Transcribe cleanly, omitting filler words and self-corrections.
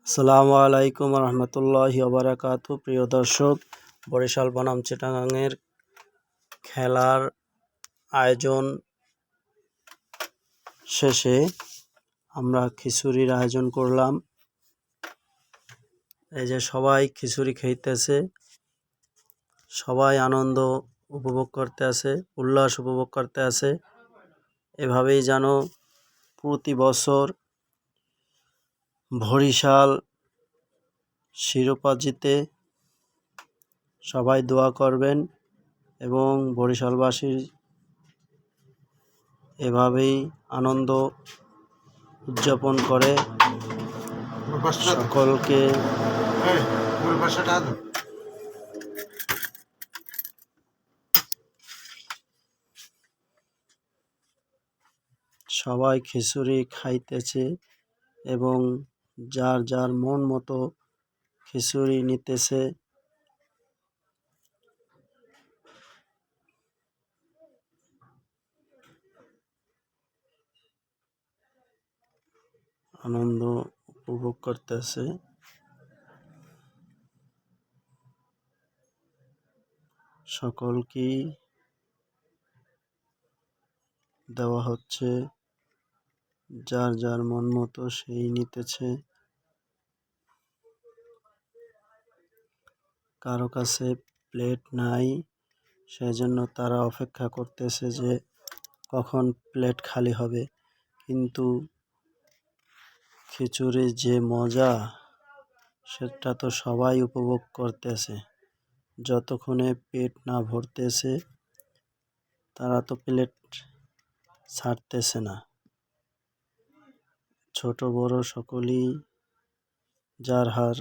আসসালামু আলাইকুম রহমতুল্লাহি ওবারাকাতু। প্রিয় দর্শক, বরিশাল বনাম চিটাগাংয়ের খেলার আয়োজন শেষে আমরা খিচুড়ির আয়োজন করলাম। এই যে সবাই খিচুড়ি খাইতেছে, সবাই আনন্দ উপভোগ করতে আছে, উল্লাস উপভোগ করতে আছে। এভাবেই যেন প্রতি বছর বরিশাল শিরোপা জিতে সবাই দোয়া করবেন এবং বরিশালবাসীর এভাবেই আনন্দ উদযাপন করে সকলকে সবাই খিচুড়ি খাইতেছে এবং যার যার মন মতো খিচুড়ি নিতেছে। আনন্দ উপভোগ করতেছে। সকলকেই দেওয়া হচ্ছে, যার যার মন মতো সেই নিতেছে। কারো কাছে প্লেট নাই, সেজন্য তারা অপেক্ষা করতেছে যে কখন প্লেট খালি হবে। কিন্তু খিচুড়ির যে মজা, সেটা তো সবাই উপভোগ করতেছে। যতক্ষণে পেট না ভরতেছে তারা তো প্লেট ছাড়তেছে না। ছোট বড় সকলেই যার হার